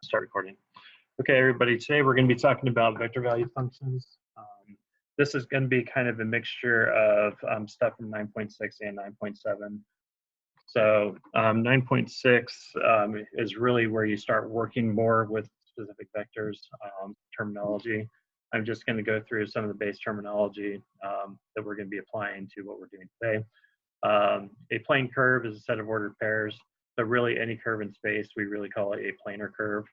Start recording. Okay, everybody, today we're going to be talking about vector value functions. This is going to be kind of a mixture of stuff from 9.6 and 9.7. So 9.6 is really where you start working more with specific vectors terminology. I'm just going to go through some of the base terminology that we're going to be applying to what we're doing today. A plane curve is a set of ordered pairs. So really any curve in space, we really call it a planar curve.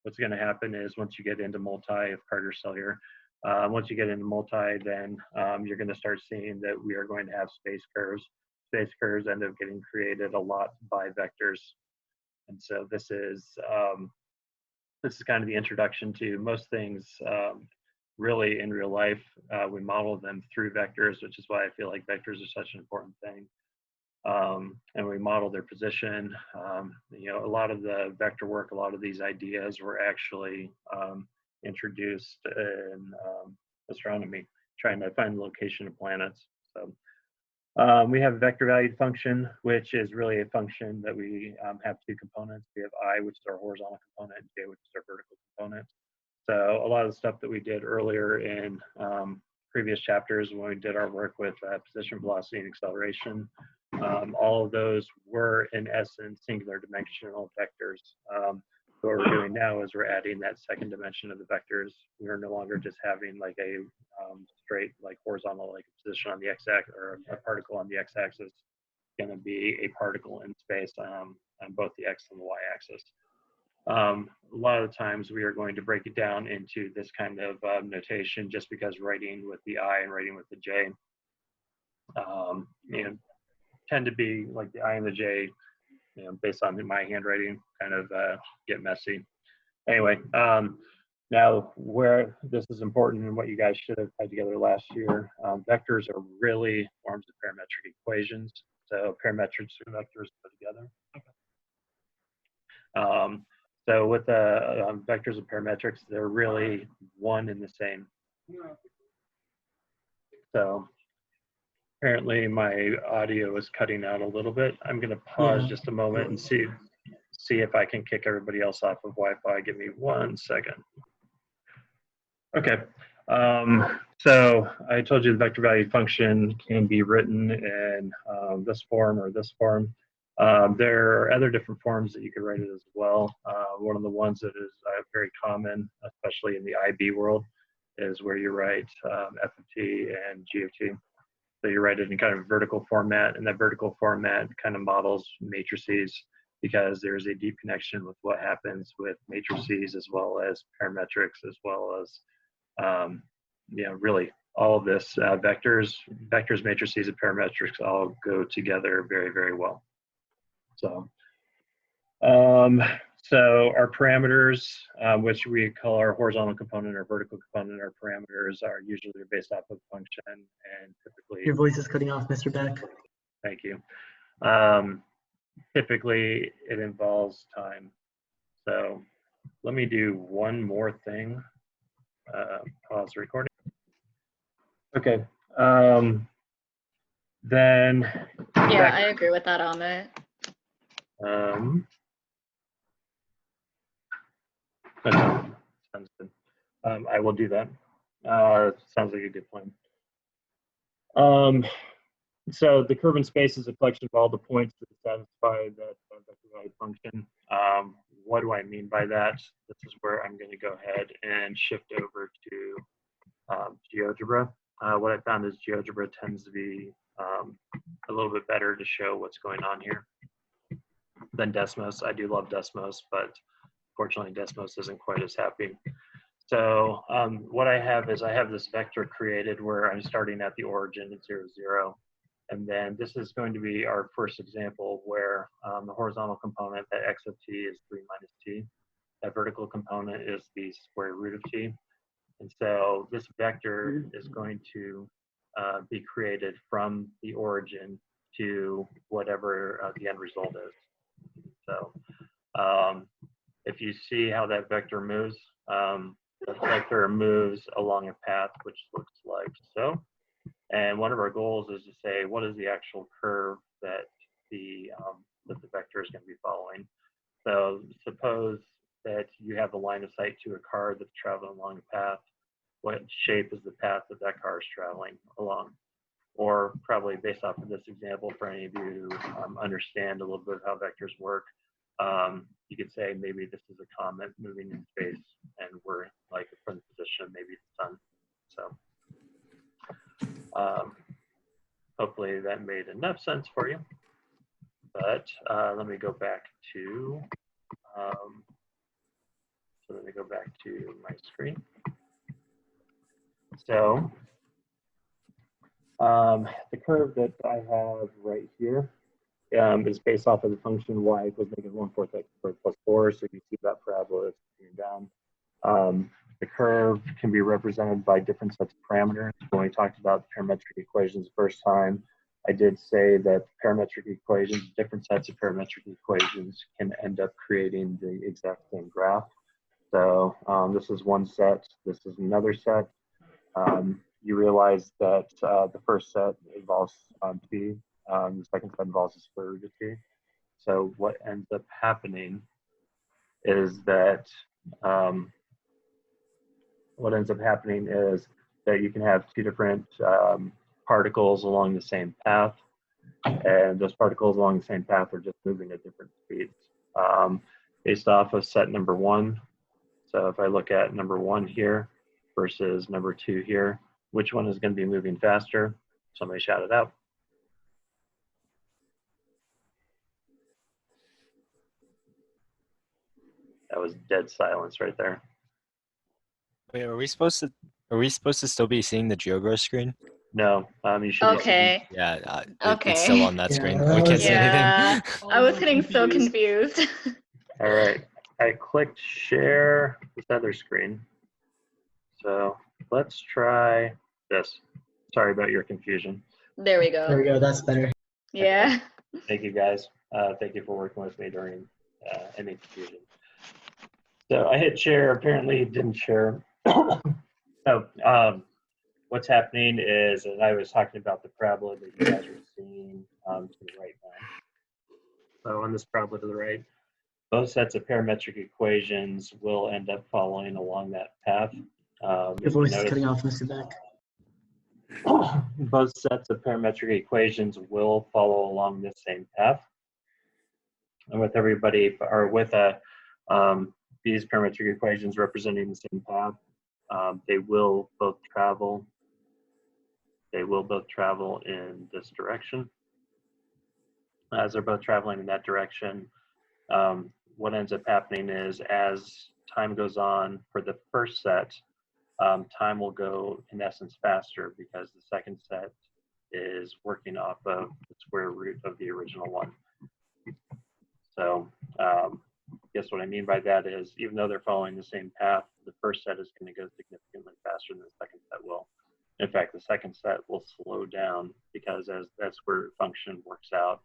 What's going to happen is once you get into multi, if Carter's still here, once you get into multi, then you're going to start seeing that we are going to have space curves. Space curves end up getting created a lot by vectors. And so this is kind of the introduction to most things. Really in real life, we model them through vectors, which is why I feel like vectors are such an important thing. And we model their position. You know, a lot of the vector work, a lot of these ideas were actually introduced in astronomy, trying to find the location of planets. So we have a vector valued function, which is really a function that we have two components. We have I, which is our horizontal component, and j, which is our vertical component. So a lot of the stuff that we did earlier in previous chapters when we did our work with position, velocity, and acceleration, all of those were in essence singular dimensional vectors. So what we're doing now is we're adding that second dimension of the vectors. We're no longer just having like a straight like horizontal like position on the x-axis or a particle on the x-axis. It's going to be a particle in space on both the x and the y-axis. A lot of the times we are going to break it down into this kind of notation just because writing with the I and writing with the J you know, tend to be like the I and the J, you know, based on my handwriting, kind of get messy. Anyway, now where this is important and what you guys should have had together last year, vectors are really forms of parametric equations. So parametric vectors put together. So with vectors and parametrics, they're really one and the same. So apparently my audio is cutting out a little bit. I'm going to pause just a moment and see if I can kick everybody else off of Wi-Fi. Give me 1 second. Okay. So I told you the vector value function can be written in this form or this form. There are other different forms that you could write it as well. One of the ones that is very common, especially in the IB world, is where you write f of t and g of t. So you write it in kind of a vertical format, and that vertical format kind of models matrices because there's a deep connection with what happens with matrices as well as parametrics, as well as, you know, really all of this vectors, matrices, and parametrics all go together very, very well. So, so our parameters, which we call our horizontal component or vertical component, our parameters are usually based off of function and typically. Your voice is cutting off, Mr. Beck. Thank you. Typically, it involves time. So let me do one more thing. Pause the recording. Okay. Then. Yeah, I agree with that, Amit. Sounds good. I will do that. Sounds like a good plan. So the curve in space is a collection of all the points that satisfy that vector value function. What do I mean by that? This is where I'm going to go ahead and shift over to GeoGebra. What I found is GeoGebra tends to be a little bit better to show what's going on here than Desmos. I do love Desmos, but fortunately Desmos isn't quite as happy. So what I have is I have this vector created where I'm starting at the origin at 0, 0. And then this is going to be our first example where the horizontal component, that x of t is 3 minus t. That vertical component is the square root of t. And so this vector is going to be created from the origin to whatever the end result is. So if you see how that vector moves, the vector moves along a path which looks like so. And one of our goals is to say, what is the actual curve that the vector is going to be following. So suppose that you have a line of sight to a car that's traveling along a path. What shape is the path that that car is traveling along? Or probably based off of this example, for any of you who understand a little bit how vectors work, you could say maybe this is a comet moving in space, and we're like from the position of maybe the sun. So hopefully that made enough sense for you. But let me go back to my screen. So the curve that I have right here is based off of the function y equals -1/4 x squared plus 4. So you see that parabola is coming down. The curve can be represented by different sets of parameters. When we talked about parametric equations the first time, I did say that parametric equations, different sets of parametric equations can end up creating the exact same graph. So this is one set, this is another set. You realize that the first set involves t, the second set involves the square root of t. So what ends up happening is that you can have two different particles along the same path, and those particles along the same path are just moving at different speeds based off of set number 1. So if I look at number 1 here versus number 2 here, which one is going to be moving faster? Somebody shout it out. That was dead silence right there. Wait, are we supposed to still be seeing the GeoGrow screen? No, you should be Okay. Yeah, Okay. it's still on that Yeah, screen. that We can't was- see Yeah, anything. I was getting so confused. All right, I clicked share this other screen. So let's try this. Sorry about your confusion. There we There we go. go. That's better. Yeah. Thank you guys. Thank you for working with me during any confusion. So I hit share, apparently it didn't share. So what's happening is, and I was talking about the parabola that you guys are seeing to the right now. So on this parabola to the right, both sets of parametric equations will end up following along that path. Your voice is cutting off, Mr. Beck. Both sets of parametric equations will follow along the same path. And with everybody, or with these parametric equations representing the same path, they will both travel in this direction. As they're both traveling in that direction, what ends up happening is, as time goes on for the first set, time will go in essence faster because the second set is working off of the square root of the original one. So guess what I mean by that is, even though they're following the same path, the first set is going to go significantly faster than the second set will. In fact, the second set will slow down because as that square root function works out,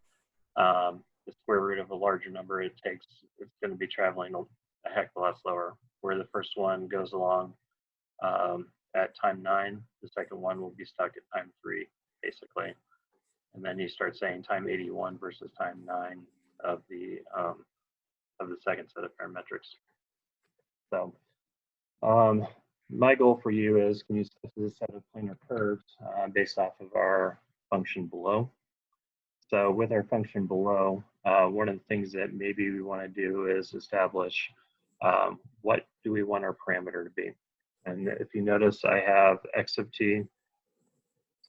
the square root of a larger number it's going to be traveling a heck of a lot slower. Where the first one goes along at time 9, the second one will be stuck at time 3, basically. And then you start saying time 81 versus time 9 of the second set of parametrics. So my goal for you is, can you set a set of planar curves based off of our function below? So with our function below, one of the things that maybe we want to do is establish what do we want our parameter to be. And if you notice, I have x of t.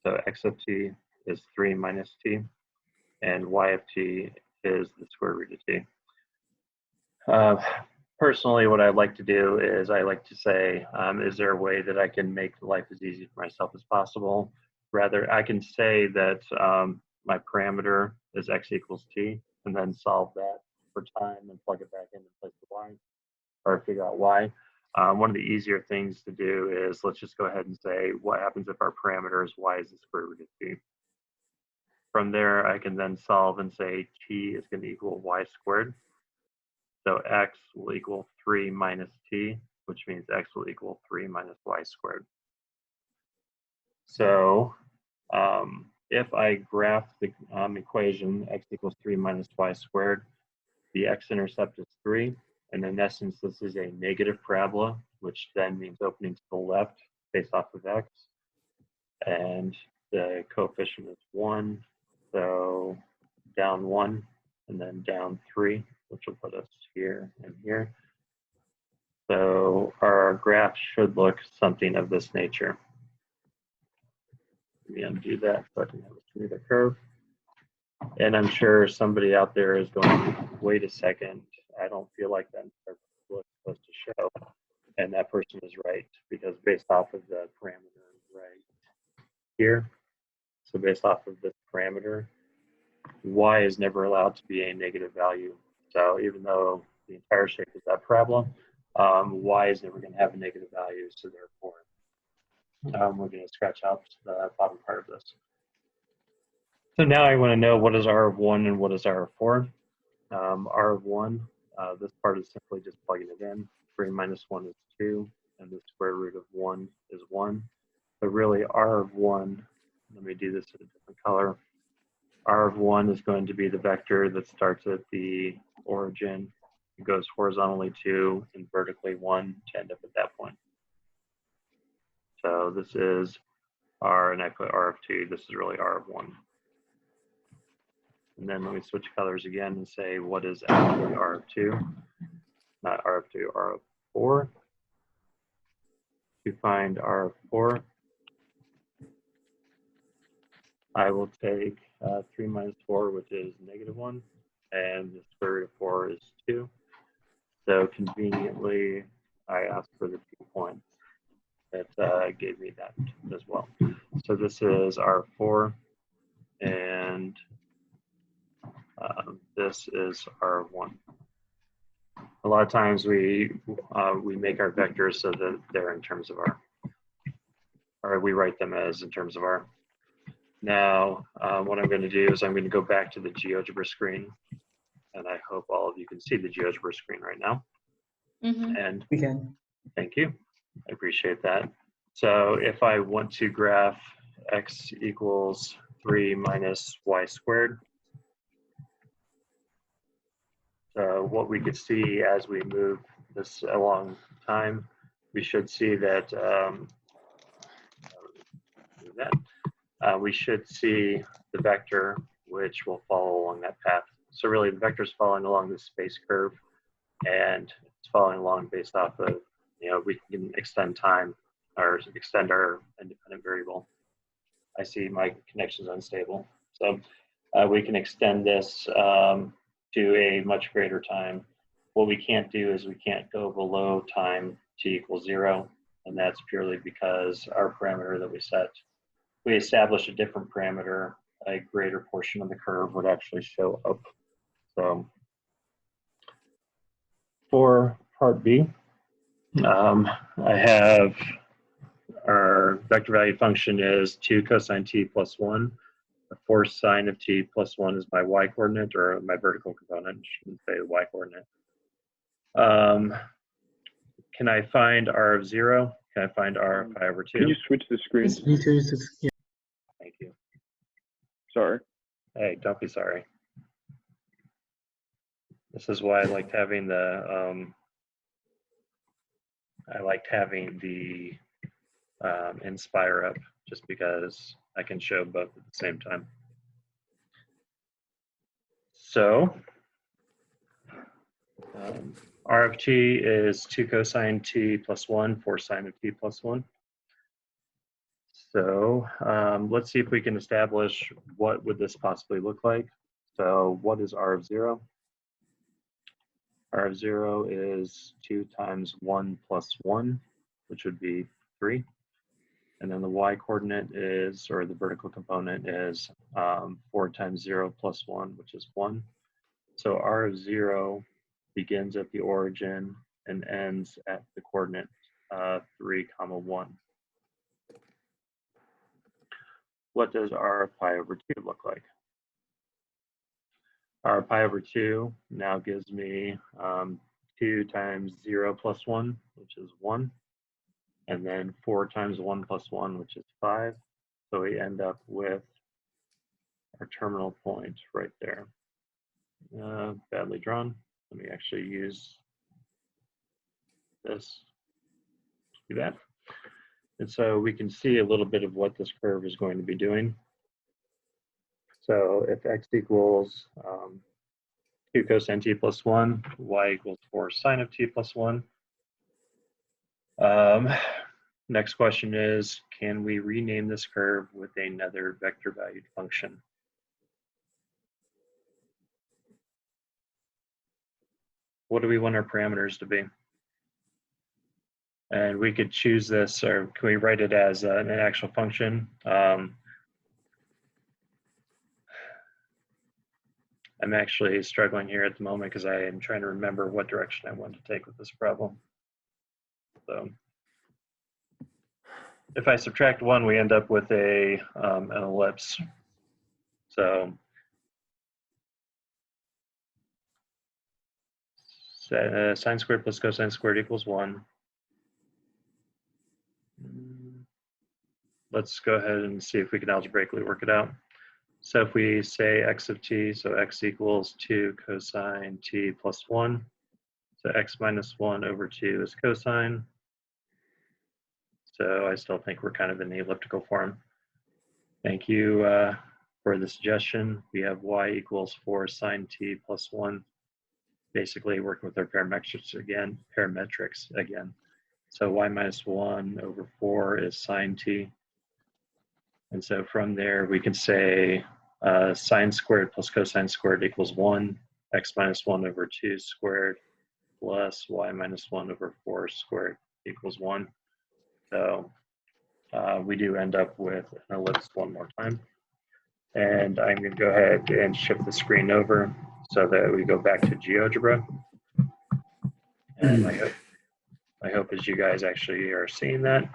So x of t is 3 minus t, and y of t is the square root of t. Personally, what I like to do is I like to say, is there a way that I can make life as easy for myself as possible? Rather, I can say that my parameter is x equals t, and then solve that for time and plug it back in and place the y, or figure out y. One of the easier things to do is, let's just go ahead and say, what happens if our parameter is y is the square root of t? From there, I can then solve and say t is going to equal y squared. So x will equal 3 minus t, which means x will equal 3 minus y squared. So if I graph the equation x equals 3 minus y squared, the x-intercept is 3, and in essence, this is a negative parabola, which then means opening to the left based off of x, and the coefficient is 1, so down 1, and then down 3, which will put us here and here. So our graph should look something of this nature. Let me undo that so I can have a smoother curve. And I'm sure somebody out there is going, wait a second, I don't feel like that's what it's supposed to show. And that person is right, because based off of the parameter right here, so based off of this parameter, y is never allowed to be a negative value. So even though the entire shape is that parabola, y is never going to have a negative value, so therefore we're going to scratch out the bottom part of this. So now I want to know what is r of 1 and what is r of 4. R of 1, this part is simply just plugging it in. 3 minus 1 is 2, and the square root of 1 is 1. So really r of 1, let me do this in a different color. R of 1 is going to be the vector that starts at the origin, it goes horizontally 2 and vertically 1 to end up at that point. So this is r, and I put r of 2, this is really r of 1. And then let me switch colors again and say what is actually r of 2, not r of 2, r of 4. To find r of 4, I will take 3 minus 4, which is -1, and the square root of 4 is 2. So conveniently, I asked for the 2 points that gave me that as well. So this is r of 4, and this is r of 1. A lot of times we make our vectors so that they're in terms of r, or we write them as in terms of r. Now, what I'm going to do is I'm going to go back to the GeoGebra screen, and I hope all of you can see the GeoGebra screen right now. Mm-hmm. And We can. thank you, I appreciate that. So if I want to graph x equals 3 minus y squared, so what we could see as we move this along time, we should see that we should see the vector which will follow along that path. So really the vector is following along the space curve, and it's following along based off of, we can extend time or extend our independent variable. I see my connection's unstable. So we can extend this to a much greater time. What we can't do is we can't go below time t equals 0, and that's purely because our parameter that we set, we establish a different parameter, a greater portion of the curve would actually show up. So for part B, I have our vector value function is 2 cosine t plus 1. The 4 sine of t plus 1 is my y coordinate, or my vertical component, I shouldn't say the y coordinate. Can I find r of 0? Can I find r of pi over 2? Can you switch the screen? Yeah. Thank you. Sorry. Hey, don't be sorry. This is why I liked having the Inspire up, just because I can show both at the same time. So r of t is 2 cosine t plus 1, 4 sine of t plus 1. So let's see if we can establish what would this possibly look like. So what is r of 0? R of 0 is 2 times 1 plus 1, which would be 3. And then the y coordinate is, or the vertical component is 4 times 0 plus 1, which is 1. So r of 0 begins at the origin and ends at the coordinate 3, 1. What does r of pi over 2 look like? R of pi over 2 now gives me 2 times 0 plus 1, which is 1. And then 4 times 1 plus 1, which is 5. So we end up with our terminal point right there. Badly drawn. Let me actually use this. Do that. And so we can see a little bit of what this curve is going to be doing. So if x equals 2 cosine t plus 1, y equals 4 sine of t plus 1. Next question is, can we rename this curve with another vector valued function? What do we want our parameters to be? And we could choose this, or can we write it as an actual function? I'm actually struggling here at the moment because I am trying to remember what direction I want to take with this problem. So if I subtract 1, we end up with an ellipse. So sine squared plus cosine squared equals 1. Let's go ahead and see if we can algebraically work it out. So if we say x of t, so x equals 2 cosine t plus 1. So x minus 1 over 2 is cosine. So I still think we're kind of in the elliptical form. Thank you for the suggestion. We have y equals 4 sine t plus 1. Basically working with our parametrics again. So y minus 1 over 4 is sine t. And so from there we can say sine squared plus cosine squared equals 1, x minus 1 over 2 squared plus y minus 1 over 4 squared equals 1. So we do end up with an ellipse one more time. And I'm going to go ahead and shift the screen over so that we go back to GeoGebra. And my hope is you guys actually are seeing that.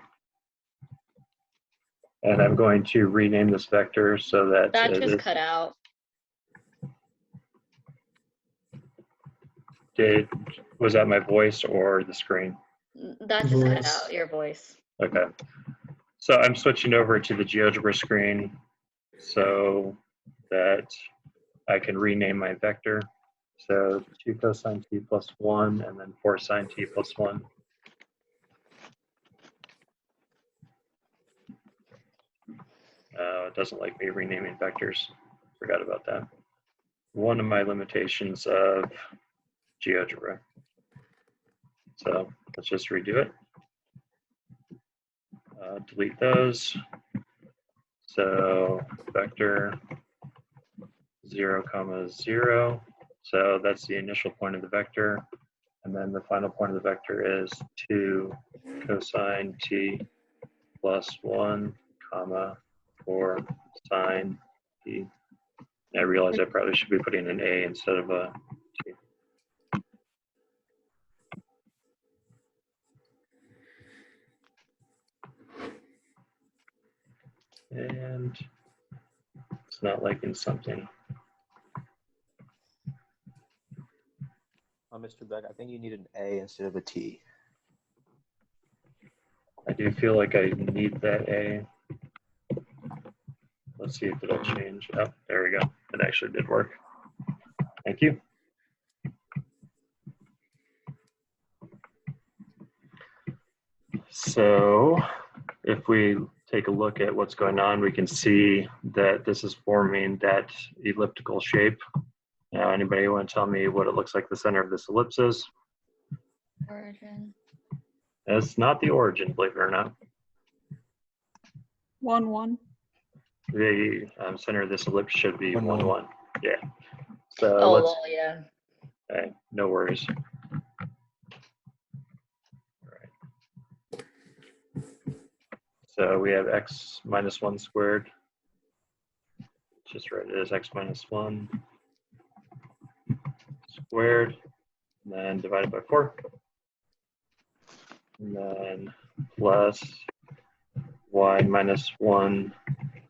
And I'm going to rename this vector so that That just cut out. Was that my voice or the screen? That just cut out, your voice. Okay. So I'm switching over to the GeoGebra screen so that I can rename my vector. So 2 cosine t plus 1 and then 4 sine t plus 1. It doesn't like me renaming vectors. Forgot about that. One of my limitations of GeoGebra. So let's just redo it. Delete those. So vector 0, 0. So that's the initial point of the vector. And then the final point of the vector is 2 cosine t plus 1, 4 sine t. And I realize I probably should be putting an a instead of a t. And it's not liking something. Mr. Beck, I think you need an A instead of a T. I do feel like I need that A. Let's see if it'll change. Oh, there we go. It actually did work. Thank you. So if we take a look at what's going on, we can see that this is forming that elliptical shape. Now, anybody want to tell me what it looks like the center of this ellipse is? Origin. It's not the origin, believe it or not. 1, 1. The center of this ellipse should be 1, 1, 1. Yeah. So Oh, let's, well, yeah. okay, no worries. All right. So we have x minus 1 squared. Just write it as x minus 1 squared, and then divided by 4. And then plus y minus 1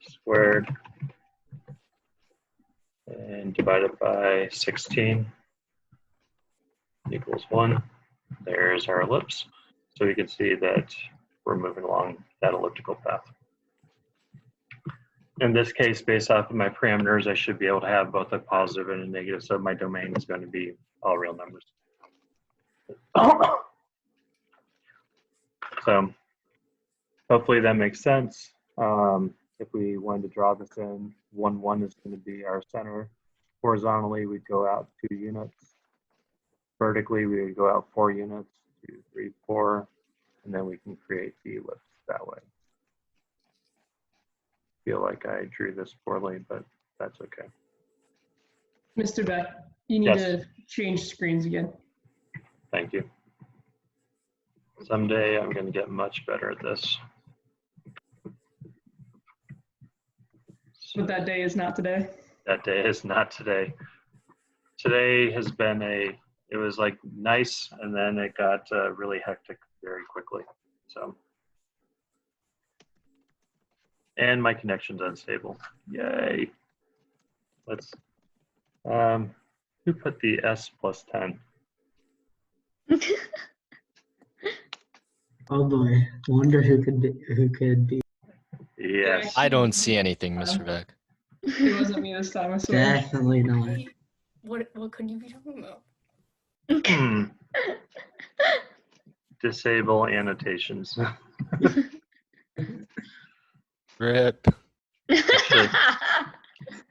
squared and divided by 16 equals 1. There's our ellipse. So you can see that we're moving along that elliptical path. In this case, based off of my parameters, I should be able to have both a positive and a negative. So my domain is going to be all real numbers. So hopefully that makes sense. If we wanted to draw this in, 1, 1 is going to be our center. Horizontally, we'd go out 2 units. Vertically, we would go out 4 units, 2, 3, 4, and then we can create the ellipse that way. Feel like I drew this poorly, but that's okay. Mr. Beck, you need Yes. to change screens again. Thank you. Someday I'm going to get much better at this. But that day is not today. That day is not today. Today has been it was like nice, and then it got really hectic very quickly. So, and my connection's unstable. Yay. Let's, who put the S plus 10? Oh boy, wonder who could be. Yes. I don't see anything, Mr. Beck. It wasn't me this time, I swear. Definitely not. Wait, what could you be talking about? Hmm. Disable annotations. Rip. Actually,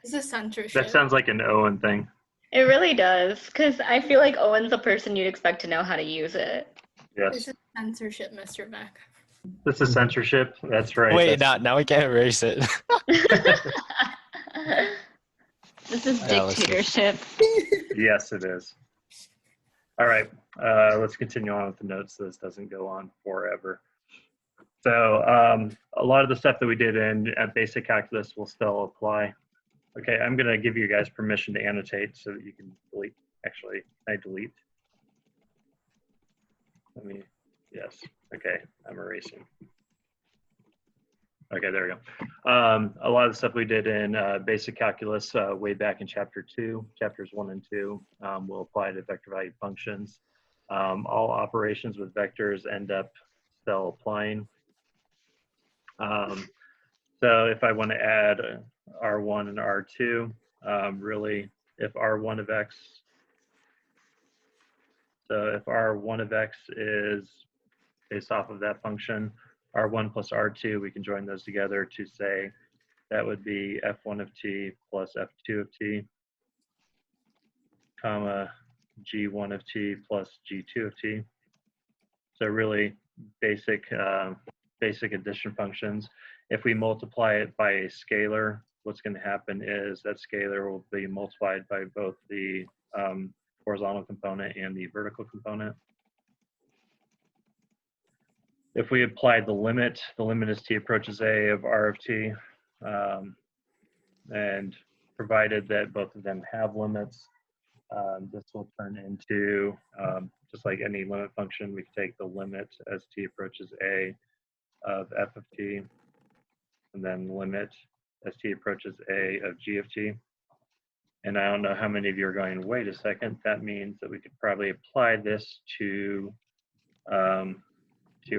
This is censorship. that sounds like an Owen thing. It really does, because I feel like Owen's the person you'd expect to know how to use it. Yes. This is censorship, Mr. Beck. This is censorship. That's right. Wait, That's- now we can't erase it. This is Yeah, let's see. dictatorship. Yes, it is. All right, let's continue on with the notes so this doesn't go on forever. So a lot of the stuff that we did in basic calculus will still apply. Okay, I'm going to give you guys permission to annotate so that you can delete. Actually, I delete. Let me, yes, okay, I'm erasing. Okay, there we go. A lot of the stuff we did in basic calculus way back in chapter 2, chapters 1 and 2 will apply to vector value functions. All operations with vectors end up still applying. So if I want to add R1 and R2, really, if R1 of X, so if R1 of X is based off of that function, R1 plus R2, we can join those together to say that would be F1 of T plus F2 of T, comma, G1 of T plus G2 of T. So really basic, basic addition functions. If we multiply it by a scalar, what's going to happen is that scalar will be multiplied by both the horizontal component and the vertical component. If we apply the limit is t approaches a of r of t, and provided that both of them have limits, this will turn into, just like any limit function, we can take the limit as t approaches a of f of t, and then limit as t approaches a of g of t. And I don't know how many of you are going, wait a second, that means that we could probably apply this to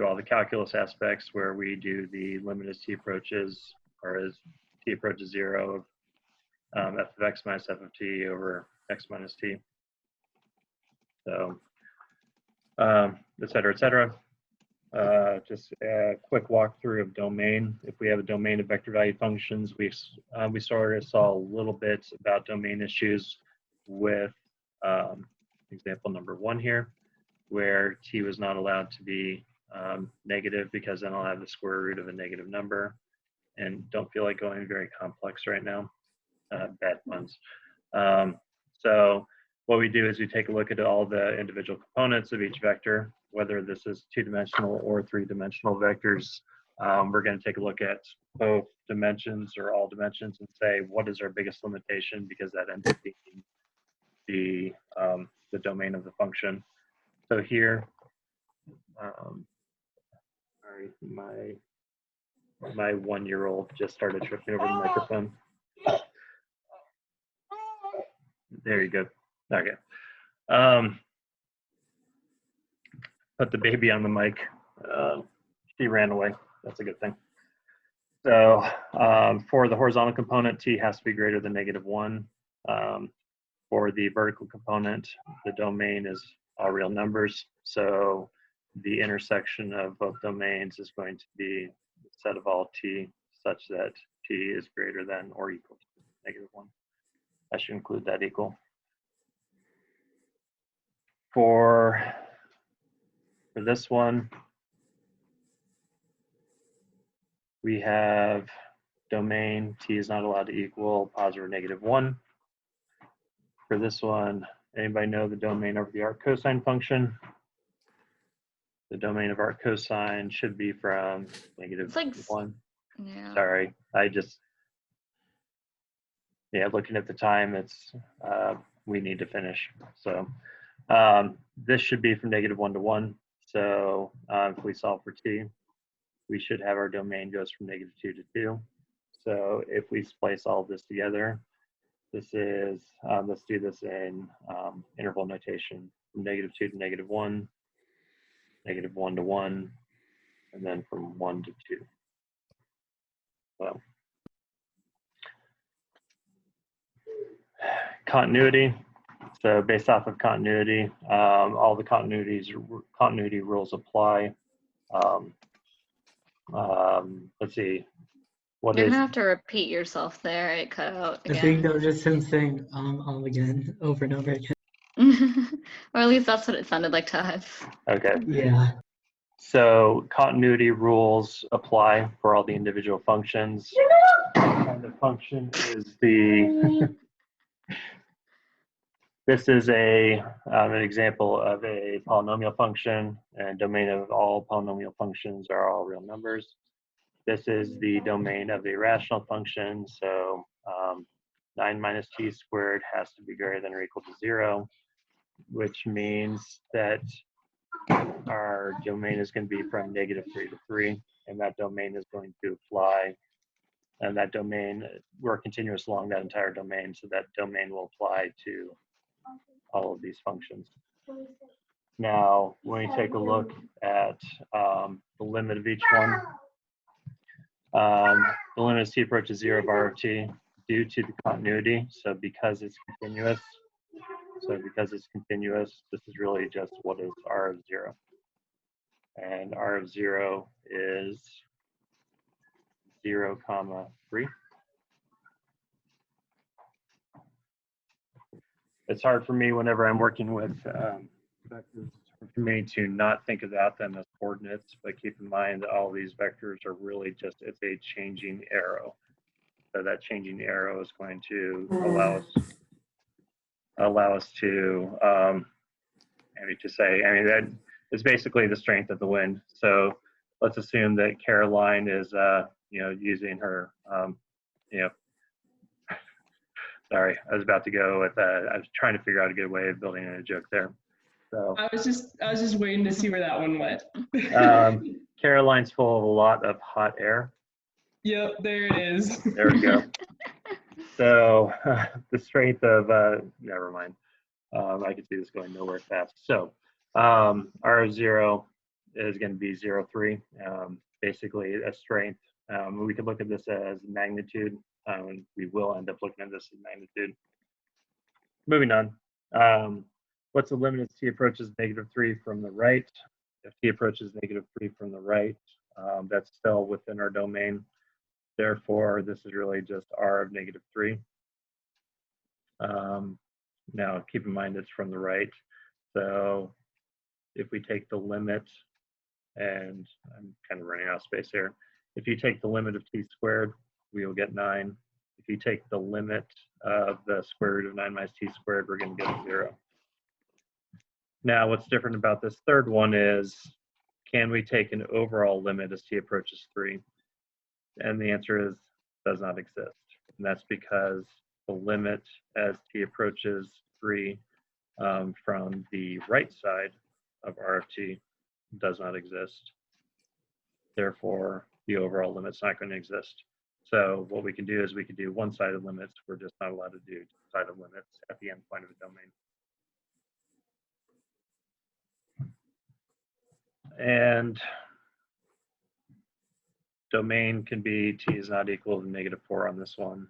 all the calculus aspects where we do the limit as t approaches, or as t approaches 0 of f of x minus f of t over x minus t. So, et cetera, et cetera. Just a quick walkthrough of domain. If we have a domain of vector value functions, we sort of saw a little bit about domain issues with example number 1 here, where t was not allowed to be negative because then I'll have the square root of a negative number, and don't feel like going very complex right now. Bad puns. So what we do is we take a look at all the individual components of each vector, whether this is 2-dimensional or 3-dimensional vectors. We're going to take a look at both dimensions or all dimensions and say, what is our biggest limitation, because that ends up being the domain of the function. So here, sorry, my 1-year-old just started tripping over the microphone. There you go. Okay. Put the baby on the mic. She ran away. That's a good thing. So for the horizontal component, t has to be greater than -1. For the vertical component, the domain is all real numbers. So the intersection of both domains is going to be the set of all t such that t is greater than or equal to -1. I should include that equal. For this one, we have domain t is not allowed to equal positive or -1. For this one, anybody know the domain over the arc cosine function? The domain of arc cosine should be from It's like -1. yeah. Sorry, looking at the time, it's we need to finish. So this should be from -1 to 1. So if we solve for t, we should have our domain goes from -2 to 2. So if we splice all of this together, this is, let's do this in interval notation, from -2 to -1, -1 to 1, and then from 1 to 2. So continuity. So based off of continuity, all the continuity rules apply. Let's see. What You're is gonna have to repeat yourself there. It cut out I think again. that was just him saying again, over and over again. Or at least that's what it sounded like to us. okay? Yeah. So continuity rules apply for all the individual functions. And the function is the. This is an example of a polynomial function, and domain of all polynomial functions are all real numbers. This is the domain of the irrational function, so 9 minus t squared has to be greater than or equal to 0, which means that our domain is going to be from -3 to 3, and that domain is going to apply, and that domain, we're continuous along that entire domain, so that domain will apply to all of these functions. Now, when we take a look at the limit of each one, the limit as t approaches 0 of r of t due to the continuity. So because it's continuous, this is really just what is r of 0. And r of 0 is 0, 3. It's hard for me whenever I'm working with vectors, it's hard for me to not think about them as coordinates, but keep in mind that all these vectors are really just, it's a changing arrow. So that changing arrow is going to allow us to, that is basically the strength of the wind. So let's assume that Caroline is, using her, sorry, I was about to go with, I was trying to figure out a good way of building in a joke there. So I was just waiting to see where that one went. Caroline's full of a lot of hot air. Yep, there it is. There we go. So the strength of, never mind. I can see this going nowhere fast. So R of 0 is going to be 0, 3. Basically a strength. We could look at this as magnitude. And we will end up looking at this as magnitude. Moving on. What's the limit as t approaches -3 from the right? If t approaches -3 from the right, that's still within our domain. Therefore, this is really just r of -3. Now, keep in mind it's from the right. So if we take the limit, and I'm kind of running out of space here. If you take the limit of t squared, we will get 9. If you take the limit of the square root of 9 minus t squared, we're going to get 0. Now, what's different about this third one is, can we take an overall limit as t approaches 3? And the answer is, does not exist. And that's because the limit as t approaches 3 from the right side of r of t does not exist. Therefore, the overall limit's not going to exist. So what we can do is we can do one-sided limits. We're just not allowed to do two-sided limits at the end point of a domain. And domain can be t is not equal to -4 on this one.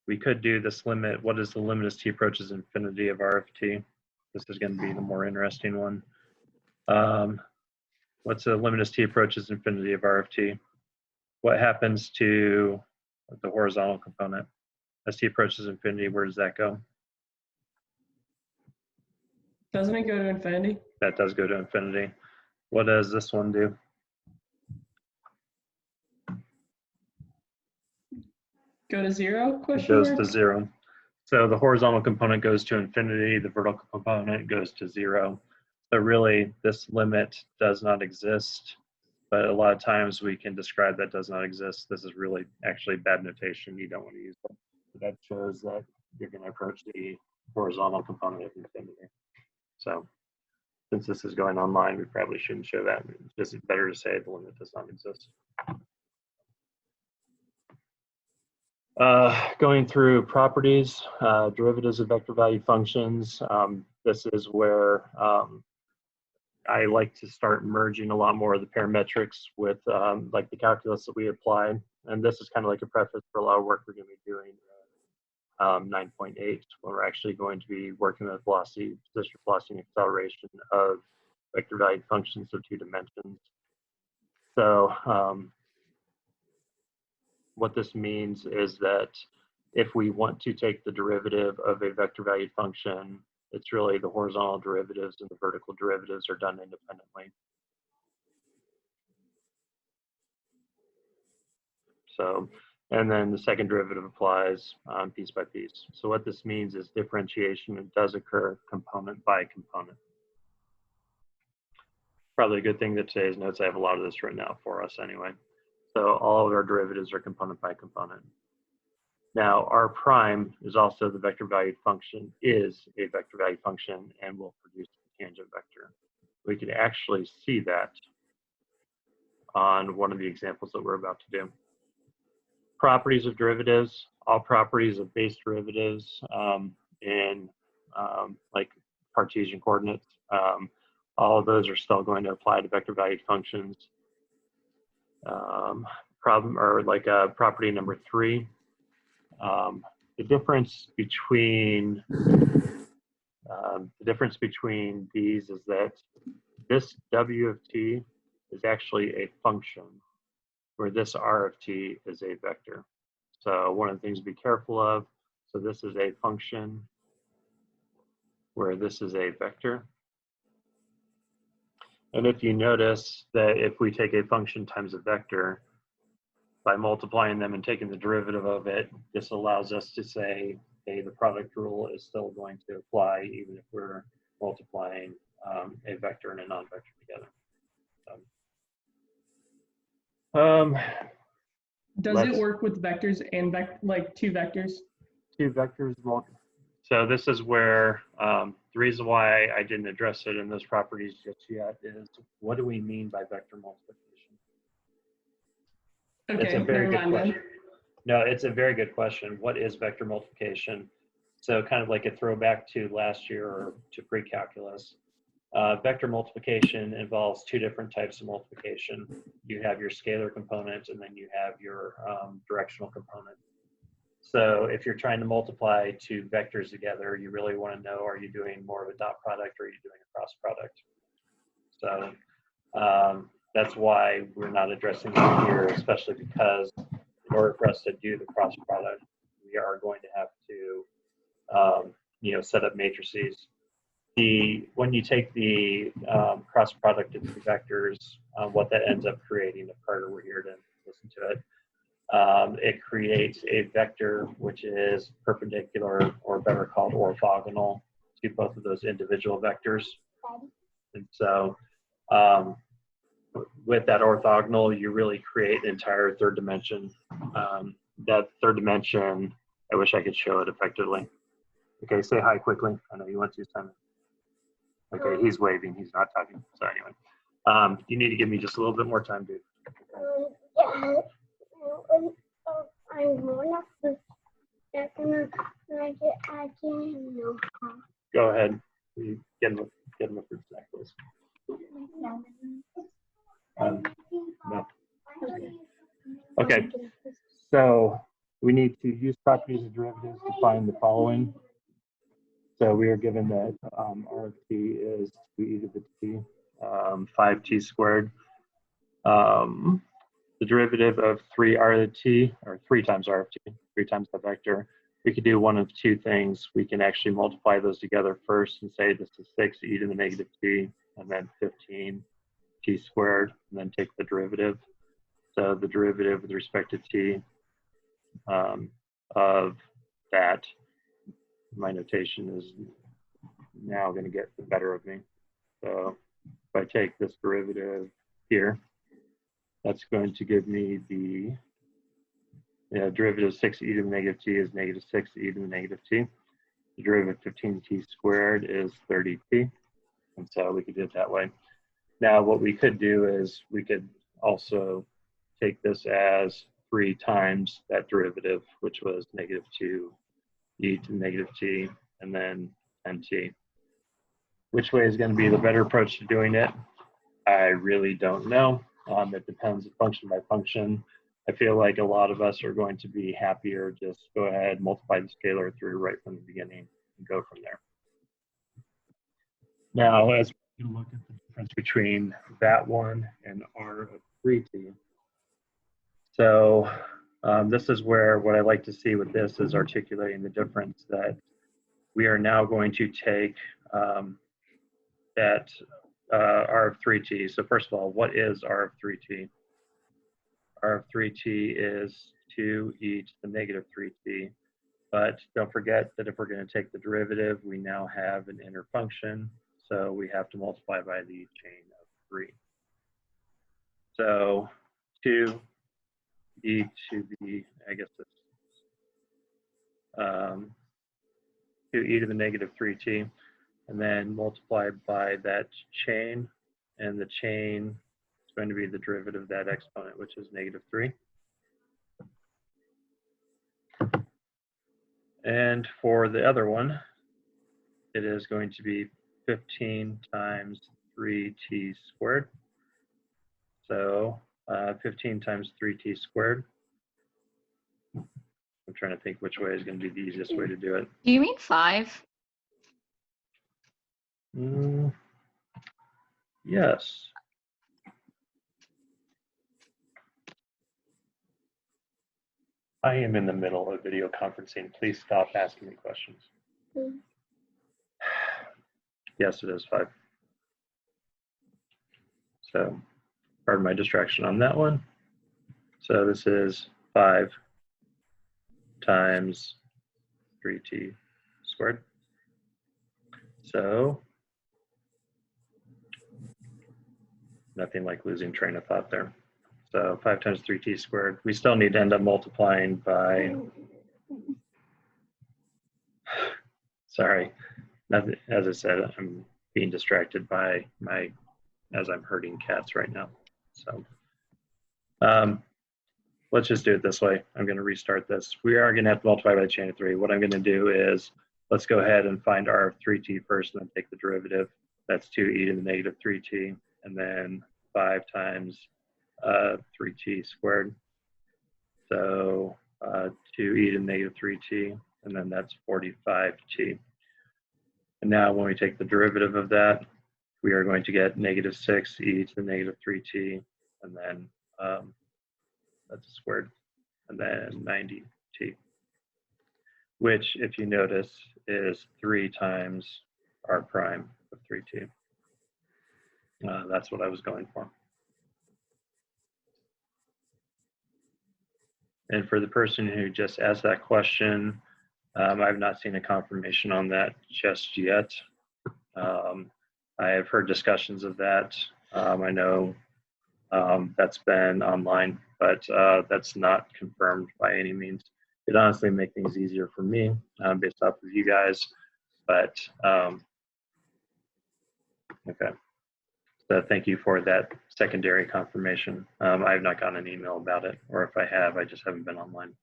We could do this limit. What is the limit as t approaches infinity of r of t? This is going to be the more interesting one. What's the limit as t approaches infinity of r of t? What happens to the horizontal component? As t approaches infinity, where does that go? Doesn't it go to infinity? That does go to infinity. What does this one do? Go to 0? It Question goes mark? to 0. So the horizontal component goes to infinity, the vertical component goes to 0. So really, this limit does not exist, but a lot of times we can describe that does not exist. This is really actually bad notation. You don't want to use that. That shows that you're going to approach the horizontal component of infinity. So since this is going online, we probably shouldn't show that. It's just better to say the limit does not exist. Going through properties, derivatives of vector value functions. This is where I like to start merging a lot more of the parametrics with like the calculus that we apply. And this is kind of like a preface for a lot of work we're going to be doing 9.8, when we're actually going to be working with velocity, position, velocity, and acceleration of vector value functions of 2 dimensions. So what this means is that if we want to take the derivative of a vector valued function, it's really the horizontal derivatives and the vertical derivatives are done independently. So, and then the second derivative applies piece by piece. So what this means is differentiation does occur component by component. Probably a good thing that today's notes, I have a lot of this written out for us anyway. So all of our derivatives are component by component. Now, r prime is also the vector valued function, is a vector valued function, and will produce a tangent vector. We can actually see that on one of the examples that we're about to do. Properties of derivatives, all properties of base derivatives in like Cartesian coordinates, all of those are still going to apply to vector valued functions. Property number 3, the difference between these is that this w of t is actually a function, where this r of t is a vector. So one of the things to be careful of, so this is a function where this is a vector. And if you notice that if we take a function times a vector, by multiplying them and taking the derivative of it, this allows us to say, hey, the product rule is still going to apply even if we're multiplying a vector and a non-vector together. Does it work with vectors and like 2 vectors? 2 vectors. So this is where the reason why I didn't address it in those properties just yet is, what do we mean by vector multiplication? Okay, It's a very good never mind then. question. No, it's a very good question. What is vector multiplication? So kind of like a throwback to last year or to pre-calculus. Vector multiplication involves 2 different types of multiplication. You have your scalar component, and then you have your directional component. So if you're trying to multiply 2 vectors together, you really want to know, are you doing more of a dot product or are you doing a cross product? So that's why we're not addressing that here, especially because in order for us to do the cross product, we are going to have to set up matrices. When you take the cross product of 2 vectors, what that ends up creating, if Carter were here to listen to it, it creates a vector which is perpendicular, or better called orthogonal, to both of those individual vectors. And so with that orthogonal, you really create an entire 3rd dimension. That 3rd dimension, I wish I could show it effectively. Okay, say hi quickly. I know you want to, Simon. Okay, he's waving, he's not talking. So anyway, you need to give me just a little bit more time, dude. Yeah, I'm grown up with that, and I can know how. Go ahead. Get him a fruit snack, please. No. So we need to use properties of derivatives to find the following. So we are given that R of t is 2e to the t, 5t squared. The derivative of 3r to the t, or 3 times r of t, 3 times the vector, we could do one of two things. We can actually multiply those together first and say this is 6e to the negative t, and then 15t squared, and then take the derivative. So the derivative with respect to t of that, my notation is now going to get the better of me. So if I take this derivative here, that's going to give me the derivative of 6e to the negative t is negative 6e to the negative t. The derivative of 15t squared is 30t. And so we could do it that way. Now what we could do is we could also take this as 3 times that derivative, which was negative 2e to the negative t, and then 10t. Which way is going to be the better approach to doing it? I really don't know. It depends function by function. I feel like a lot of us are going to be happier just go ahead, multiply the scalar through right from the beginning and go from there. Now, as we look at the difference between that one and R of 3t. So this is where what I like to see with this is articulating the difference that we are now going to take that R of 3t. So first of all, what is R of 3t? R of 3t is 2e to the negative 3t. But don't forget that if we're going to take the derivative, we now have an inner function. So we have to multiply by the chain of 3. So 2e to the, I guess it's 2e to the negative 3t, and then multiply by that chain, and the chain is going to be the derivative of that exponent, which is negative 3. And for the other one, it is going to be 15 times 3t squared. So 15 times 3t squared. I'm trying to think which way is going to be the easiest way to do it. Do you mean 5? Yes. I am in the middle of video conferencing. Please stop asking me questions. Yes, it is 5. So, pardon my distraction on that one. So this is 5 times 3t squared. So, nothing like losing train of thought there. So 5 times 3t squared. We still need to end up multiplying by, sorry, nothing, as I said, I'm being distracted by as I'm herding cats right now. So let's just do it this way. I'm going to restart this. We are going to have to multiply by the chain of 3. What I'm going to do is, let's go ahead and find R of 3t first and then take the derivative. That's 2e to the negative 3t, and then 5 times 3t squared. So 2e to the negative 3t, and then that's 45t. And now when we take the derivative of that, we are going to get negative 6e to the negative 3t, and then that's squared, and then 90t, which, if you notice, is 3 times r prime of 3t. That's what I was going for. And for the person who just asked that question, I've not seen a confirmation on that just yet. I have heard discussions of that. I know that's been online, but that's not confirmed by any means. It honestly make things easier for me based off of you guys, but okay. So thank you for that secondary confirmation. I have not gotten an email about it, or if I have, I just haven't been online.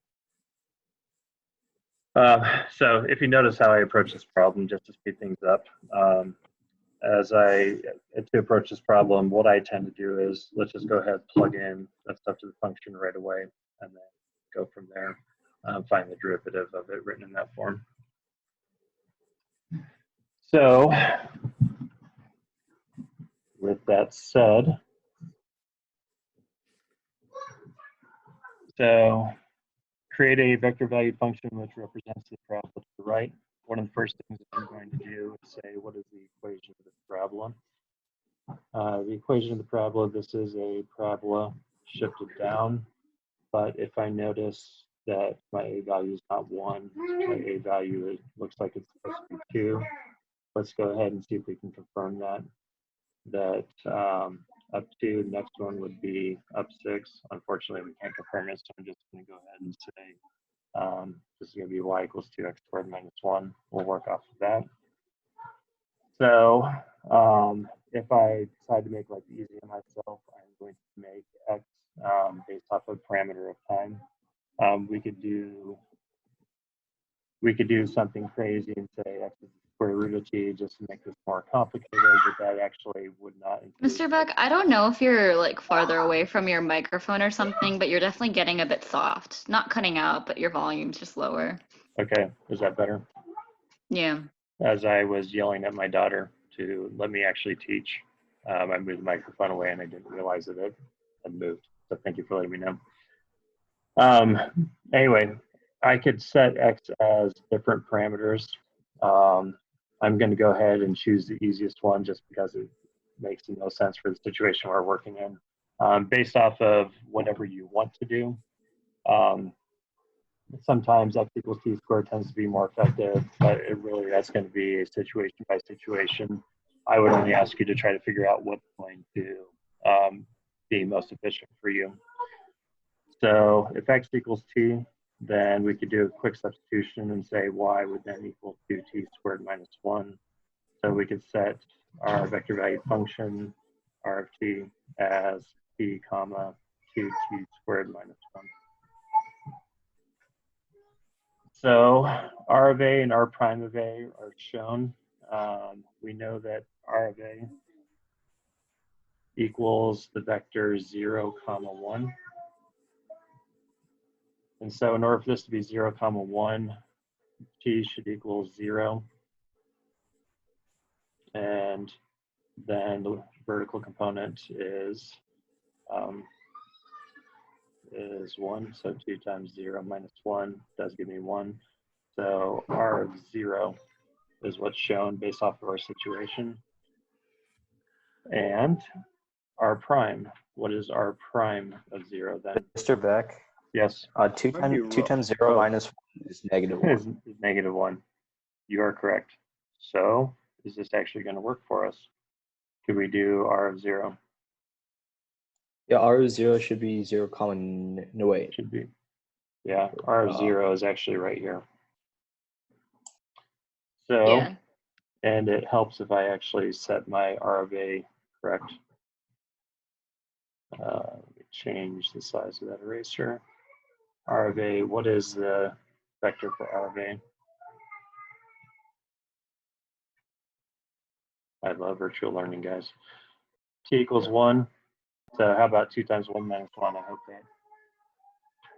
So if you notice how I approach this problem, just to speed things up, to approach this problem, what I tend to do is let's just go ahead, plug in that stuff to the function right away, and then go from there, find the derivative of it written in that form. So with that said, so create a vector valued function which represents the parabola to the right. One of the first things that I'm going to do is say, what is the equation of the parabola? The equation of the parabola, this is a parabola shifted down, but if I notice that my a value is not 1, my a value looks like it's supposed to be 2, let's go ahead and see if we can confirm that up 2, next one would be up 6. Unfortunately, we can't confirm it, so I'm just going to go ahead and say this is going to be y equals 2x squared minus 1. We'll work off of that. So if I decide to make life easy on myself, I'm going to make x based off of parameter of time. We could do something crazy and say x is the square root of t just to make this more complicated, but that actually would not include. Mr. Beck, I don't know if you're like farther away from your microphone or something, but you're definitely getting a bit soft. Not cutting out, but your volume's just lower. Okay, is that better? Yeah. As I was yelling at my daughter to let me actually teach, I moved the microphone away and I didn't realize that it had moved. So thank you for letting me know. Anyway, I could set x as different parameters. I'm going to go ahead and choose the easiest one just because it makes the most sense for the situation we're working in. Based off of whatever you want to do. Sometimes x equals t squared tends to be more effective, but that's going to be a situation by situation. I would only ask you to try to figure out what's going to be most efficient for you. So if x equals t, then we could do a quick substitution and say y would then equal 2t squared minus 1. So we could set our vector valued function, r of t, as t comma 2t squared minus 1. So r of a and r prime of a are shown. We know that r of a equals the vector 0, 1. And so in order for this to be 0, 1, t should equal 0. And then the vertical component is 1. So 2 times 0 minus 1 does give me 1. So r of 0 is what's shown based off of our situation. And r prime, what is r prime of 0 then? Mr. Beck, Yes, 2 Might be times rough. 0 minus 1 is -1. is -1. You are correct. So is this actually going to work for us? Could we do r of 0? Yeah, r of 0 should be 0, no wait. Should be. Yeah, r of 0 is actually right here. So, Yeah. and it helps if I actually set my r of a correct. Let me change the size of that eraser. R of a, what is the vector for r of a? I love virtual learning, guys. T equals 1. So how about 2 times 1 minus 1? I hope that.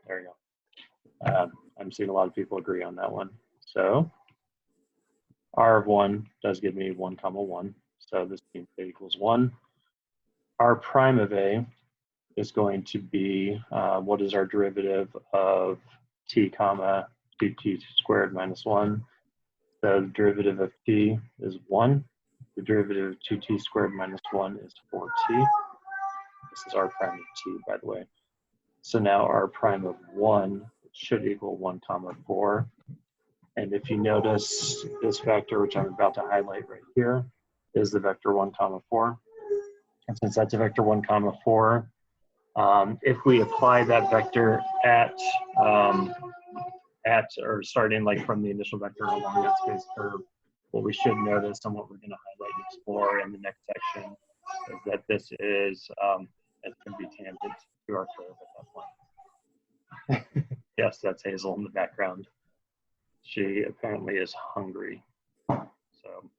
There you go. I'm seeing a lot of people agree on that one. So r of 1 does give me 1, 1. So this means a equals 1. R prime of a is going to be, what is our derivative of t comma 2t squared minus 1? So the derivative of t is 1. The derivative of 2t squared minus 1 is 4t. This is r prime of t, by the way. So now r prime of 1 should equal 1, 4. And if you notice this vector, which I'm about to highlight right here, is the vector 1, 4. And since that's a vector 1, 4, if we apply that vector at or starting like from the initial vector along that space curve, what we should notice and what we're going to highlight and explore in the next section is that this is it's going to be tangent to our curve at that point. Yes, that's Hazel in the background. She apparently is hungry. So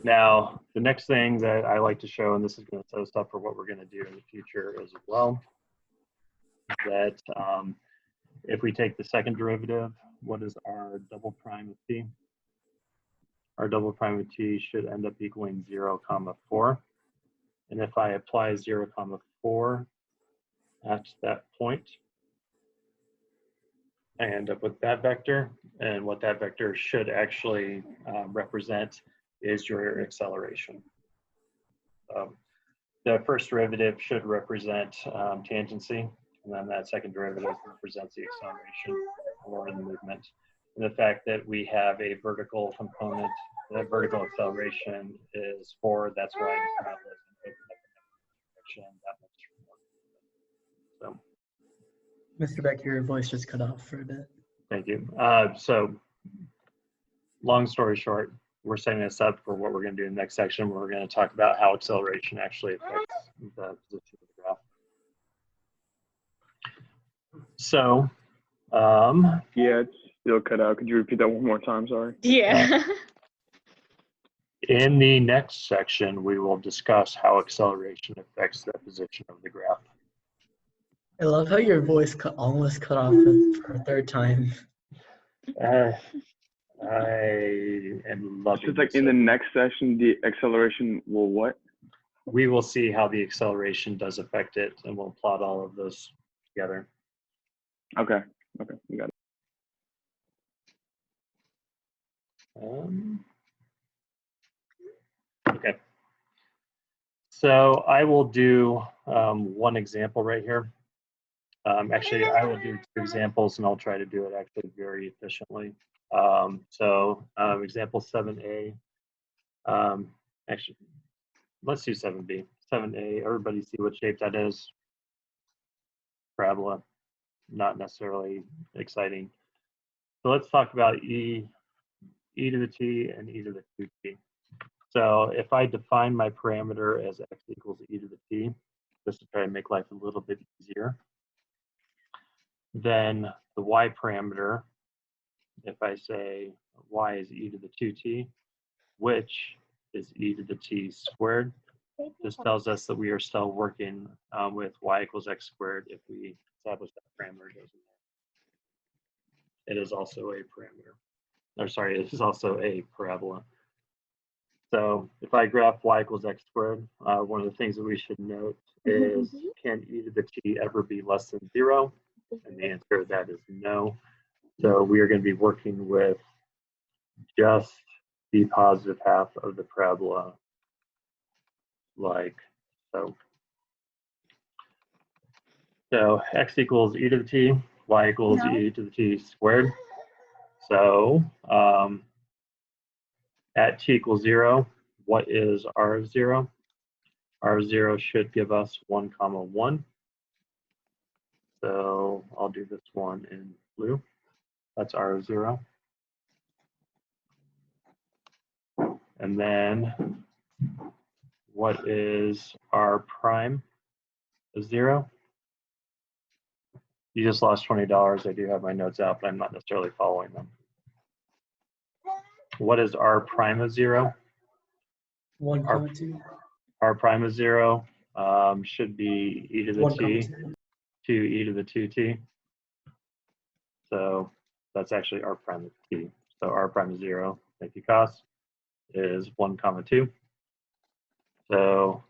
now the next thing that I like to show, and this is going to set us up for what we're going to do in the future as well, that if we take the second derivative, what is our double prime of t? Our double prime of t should end up equaling 0, 4. And if I apply 0, 4 at that point, I end up with that vector. And what that vector should actually represent is your acceleration. The first derivative should represent tangency, and then that second derivative represents the acceleration or the movement. And the fact that we have a vertical component, the vertical acceleration is 4, that's why the parabola is in the direction that much more. So, Mr. Beck, your voice just cut off for a bit. thank you. So, long story short, we're setting this up for what we're going to do in the next section, where we're going to talk about how acceleration actually affects the position of the graph. So, Yeah, it's still cut out. Could you repeat that one more time? Sorry. Yeah. in the next section, we will discuss how acceleration affects the position of the graph. I love how your voice almost cut off for a third time. I am loving So it's like this. in the next session, the acceleration will what? We will see how the acceleration does affect it, and we'll plot all of those together. Okay. Okay. You got it. Okay. So I will do one example right here. Actually, I will do 2 examples, and I'll try to do it actually very efficiently. Example 7a. Actually, let's do 7b. 7a, everybody see what shape that is? Parabola, not necessarily exciting. So let's talk about e to the t and e to the 2t. So if I define my parameter as x equals e to the t, just to try to make life a little bit easier, then the y parameter, if I say y is e to the 2t, which is e to the t squared, this tells us that we are still working with y equals x squared if we establish that parameter goes in there. It is also a parameter. Or sorry, it is also a parabola. So if I graph y equals x squared, one of the things that we should note is, can e to the t ever be less than 0? And the answer to that is no. So we are going to be working with just the positive half of the parabola, like so. So x equals e to the t, y equals e to the t squared. So at t equals 0, what is r of 0? R of 0 should give us 1, 1. So I'll do this one in blue. That's r of 0. And then what is r prime of 0? You just lost $20. I do have my notes out, but I'm not necessarily following them. What is r prime of 0? 1,2. R prime of 0 should be e to the t 1,2. to e to the 2t. So that's actually r prime of t. So r prime of 0, thank you, Cos, is 1, 2. So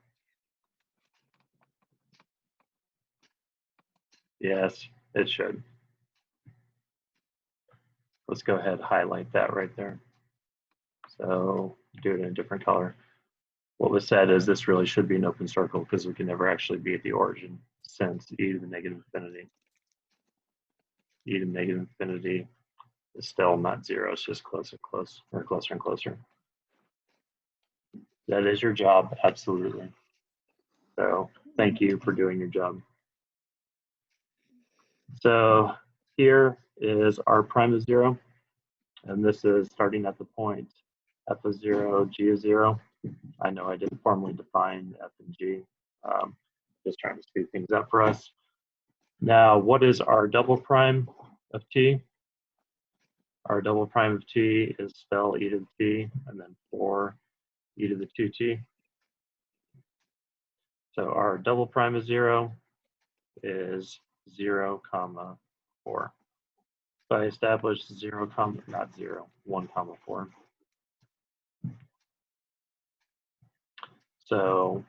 yes, it should. Let's go ahead and highlight that right there. So do it in a different color. What was said is this really should be an open circle because we can never actually be at the origin since e to the negative infinity. E to the negative infinity is still not 0, it's just closer and closer. That is your job, absolutely. So thank you for doing your job. So here is r prime of 0, and this is starting at the point f of 0, g of 0. I know I didn't formally define f and g, just trying to speed things up for us. Now, what is r double prime of t? R double prime of t is spell e to the t and then 4 e to the 2t. So r double prime of 0 is 0, comma 4. So I established 0, comma, not 0, 1, comma 4. So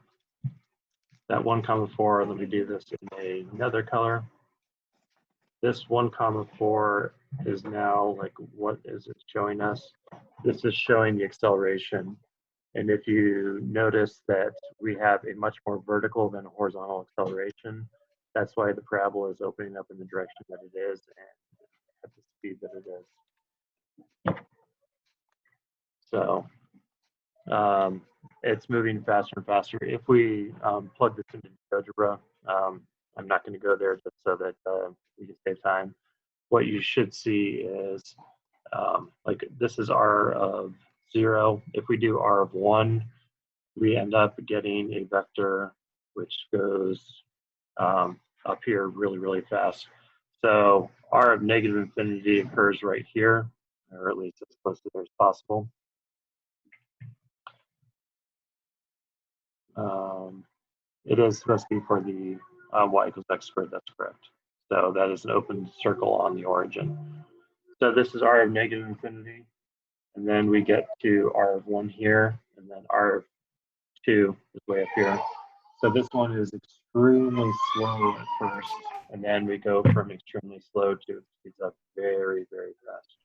that 1, comma 4, let me do this in another color. This 1, comma 4 is now like, what is it showing us? This is showing the acceleration. And if you notice that we have a much more vertical than horizontal acceleration, that's why the parabola is opening up in the direction that it is and at the speed that it is. So it's moving faster and faster. If we plug this into GeoGebra, I'm not going to go there just so that we can save time. What you should see is like this is R of 0. If we do R of 1, we end up getting a vector which goes up here really, really fast. So R of negative infinity occurs right here, or at least as close to there as possible. It is supposed to be for the y equals x squared, that's correct. So that is an open circle on the origin. So this is R of negative infinity, and then we get to R of 1 here, and then R of 2 is way up here. So this one is extremely slow at first, and then we go from extremely slow to it speeds up very, very fast.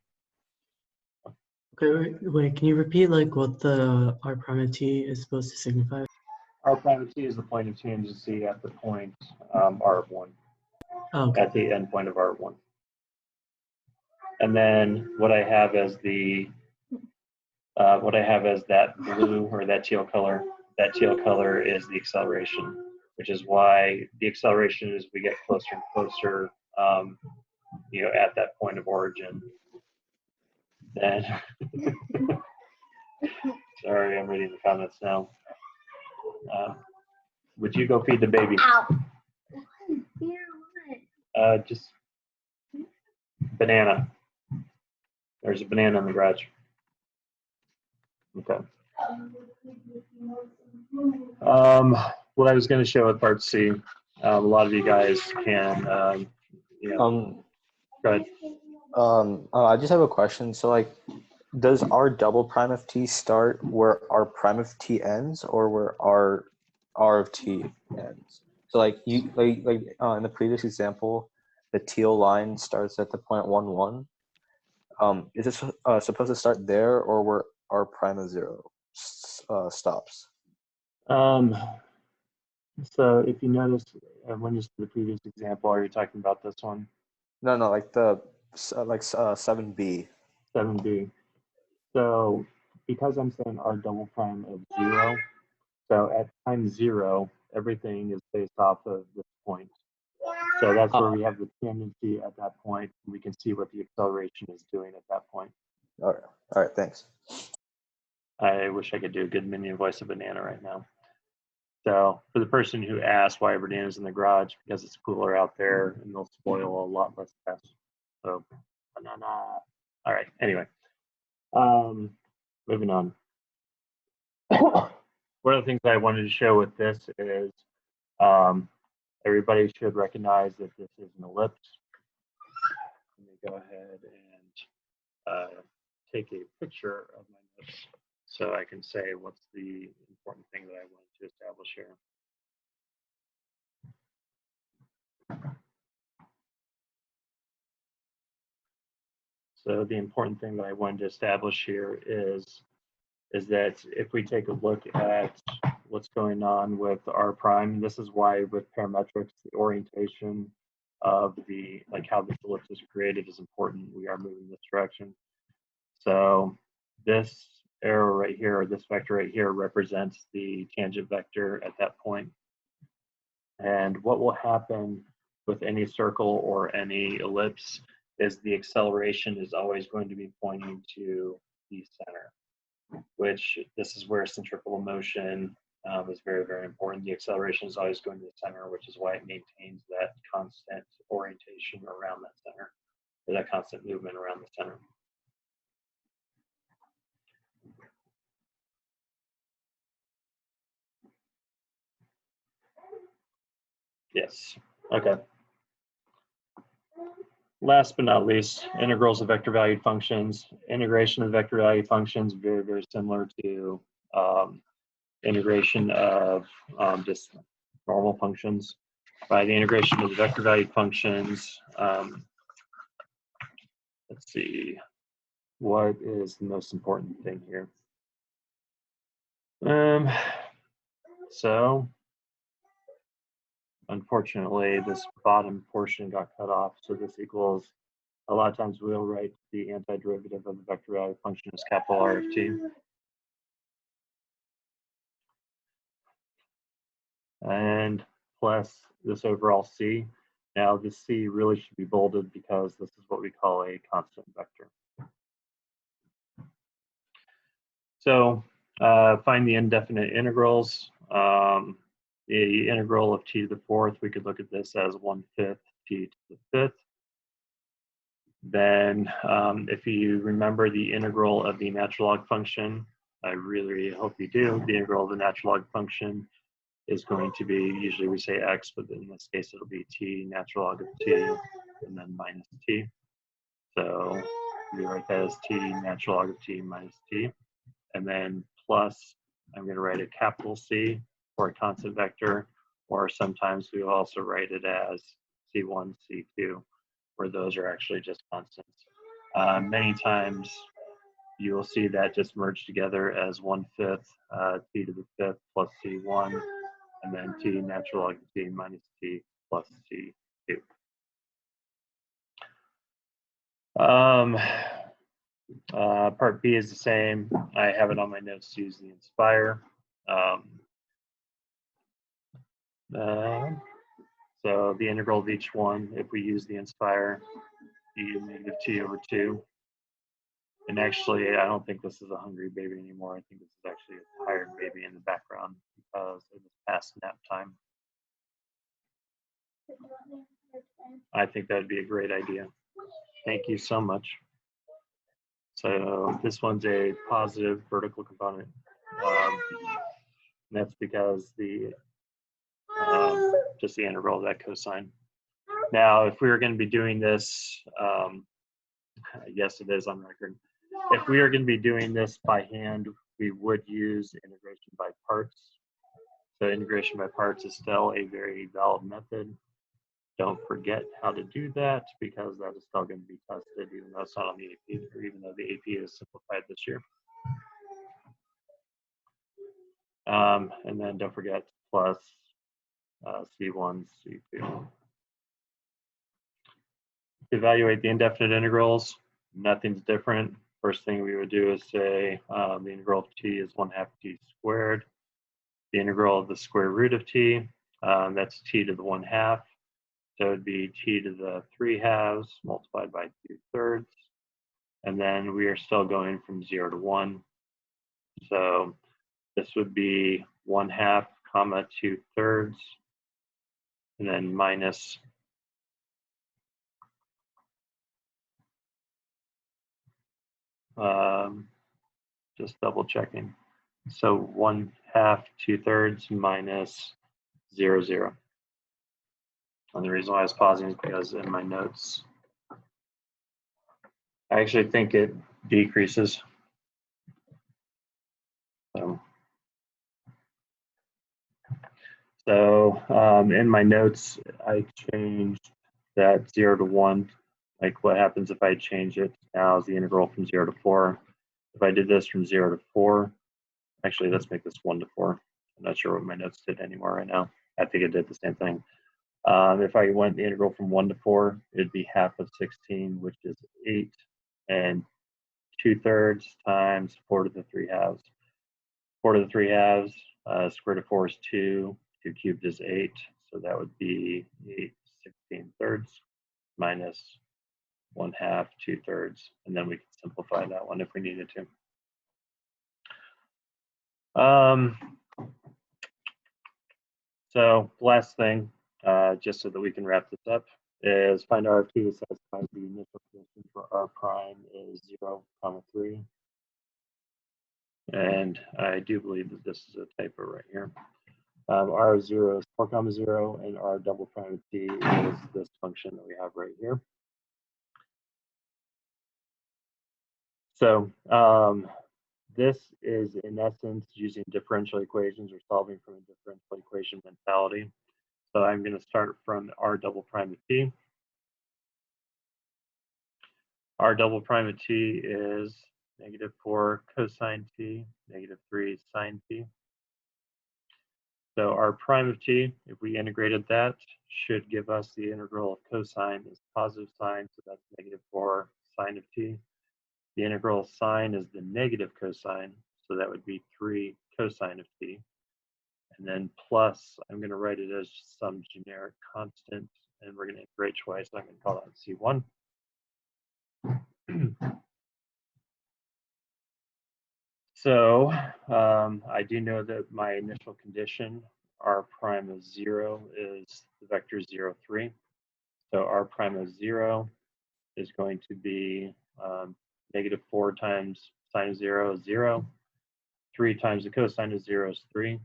Okay, wait, can you repeat like what the R prime of t is supposed to signify? R prime of t is the point of tangency at the point R of 1, Oh, okay. at the end point of R of 1. And then what I have as the that blue or that teal color. That teal color is the acceleration, which is why the acceleration as we get closer and closer, at that point of origin. Then, sorry, I'm reading the comments now. Would you go feed the baby? Ow. Just banana. There's a banana in the garage. Okay. What I was going to show with part C, a lot of you guys can, go ahead. I just have a question. So, like, does R double prime of t start where R prime of t ends, or where R of t ends? So, like you in the previous example, the teal line starts at the point 1, 1. Is it supposed to start there, or where R prime of 0 stops? So if you notice, when you see the previous example, are you talking about this one? No, like the 7b. 7b. So because I'm saying R double prime of 0, so at time 0, everything is based off of this point. So that's where we have the tendency at that point. We can see what the acceleration is doing at that point. All right, thanks. I wish I could do a good minion voice of banana right now. So for the person who asked why bananas in the garage, because it's cooler out there and they'll spoil a lot less fast. So banana. All right. Anyway, moving on. One of the things I wanted to show with this is everybody should recognize that this is an ellipse. Let me go ahead and take a picture of my notes so I can say what's the important thing that I wanted to establish here. So the important thing that I wanted to establish here is that if we take a look at what's going on with R prime, this is why with parametrics, the orientation of the, like how this ellipse is created is important. We are moving this direction. So this arrow right here, or this vector right here, represents the tangent vector at that point. And what will happen with any circle or any ellipse is the acceleration is always going to be pointing to the center, which this is where centrifugal motion is very, very important. The acceleration is always going to the center, which is why it maintains that constant orientation around that center, or that constant movement around the center. Yes. Okay. last but not least, integrals of vector valued functions. Integration of vector valued functions, very, very similar to integration of just normal functions. By the integration of the vector valued functions, let's see, what is the most important thing here? So unfortunately, this bottom portion got cut off. So this equals, a lot of times we'll write the antiderivative of the vector value function as capital R of t. And plus this overall c. Now this c really should be bolded because this is what we call a constant vector. So find the indefinite integrals. The integral of t to the fourth, we could look at this as 1/5 t to the fifth. Then if you remember the integral of the natural log function, I really hope you do, the integral of the natural log function is going to be, usually we say x, but in this case it'll be t natural log of t and then minus t. So we write that as t natural log of t minus t. And then plus, I'm going to write a capital C for a constant vector, or sometimes we also write it as C1, C2, where those are actually just constants. Many times you will see that just merged together as 1/5 t to the fifth plus C1, and then t natural log of t minus t plus C2. Part B is the same. I have it on my notes to use the inspire. So the integral of each one, if we use the inspire, you negative t over 2. And actually, I don't think this is a hungry baby anymore. I think this is actually a tired baby in the background because it was past nap time. I think that'd be a great idea. Thank you so much. So this one's a positive vertical component. That's because the just the integral of that cosine. Now, if we were going to be doing this, yes, it is on record. If we are going to be doing this by hand, we would use integration by parts. So integration by parts is still a very valid method. Don't forget how to do that because that is still going to be tested, even though it's not on the AP, or even though the AP is simplified this year. And then don't forget plus C1, C2. To evaluate the indefinite integrals, nothing's different. First thing we would do is say the integral of t is 1/2 t squared. The integral of the square root of t, that's t to the 1/2. So it would be t to the 3/2 multiplied by 2/3. And then we are still going from 0 to 1. So this would be 1/2 comma 2/3, and then minus just double checking. So 1/2 2/3 minus 0, 0. And the reason why I was pausing is because in my notes, I actually think it decreases. So in my notes, I changed that 0 to 1. Like what happens if I change it now is the integral from 0 to 4. If I did this from 0 to 4, actually, let's make this 1 to 4. I'm not sure what my notes did anymore right now. I think it did the same thing. If I went the integral from 1 to 4, it'd be half of 16, which is 8, and 2/3 times 4 to the 3/2. 4 to the 3/2, square root of 4 is 2. 2 cubed is 8, so that would be 8 16/3 minus 1/2 2/3, and then we can simplify that one if we needed to. So last thing, just so that we can wrap this up, is find R of t that satisfies the initial condition for R prime is 0, 3. And I do believe that this is a typo right here. R of 0 is 4, 0, and R double prime of t is this function that we have right here. So this is in essence using differential equations or solving from a differential equation mentality. So I'm going to start from R double prime of t. R double prime of t is -4 cosine t, -3 sine t. So R prime of t, if we integrated that, should give us the integral of cosine is positive sine, so that's -4 sine of t. The integral of sine is the negative cosine, so that would be 3 cosine of t. And then plus, I'm going to write it as some generic constant, and we're going to integrate twice, so I'm going to call that C1. So I do know that my initial condition, R prime of 0, is the vector 0, 3. So R prime of 0 is going to be -4 times sine of 0 is 0. 3 times the cosine of 0 is 3.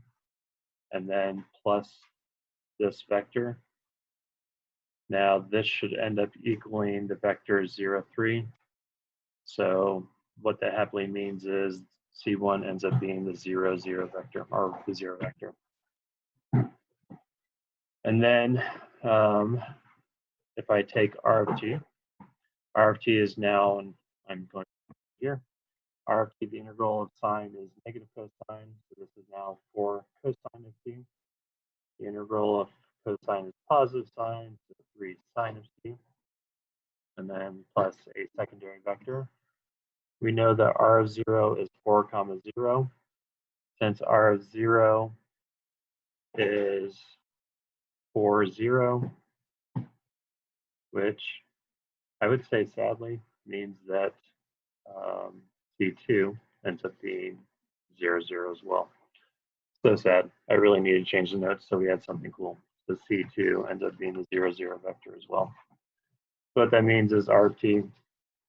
And then plus this vector. Now this should end up equaling the vector 0, 3. So what that happily means is C1 ends up being the 0, 0 vector, or the 0 vector. And then if I take R of t is now, and I'm going here, R of t, the integral of sine is negative cosine, so this is now 4 cosine of t. The integral of cosine is positive sine, so 3 sine of t. And then plus a secondary vector. We know that R of 0 is 4, 0. Since R of 0 is 4, 0, which I would say sadly means that C2 ends up being 0, 0 as well. So sad. I really need to change the notes so we had something cool. So C2 ends up being the 0, 0 vector as well. So what that means is R of t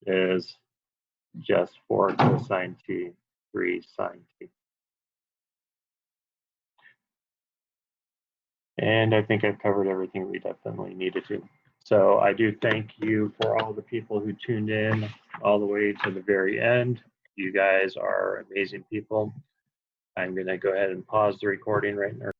is just 4 cosine t, 3 sine t. And I think I've covered everything we definitely needed to. So I do thank you for all the people who tuned in all the way to the very end. You guys are amazing people. I'm going to go ahead and pause the recording right now.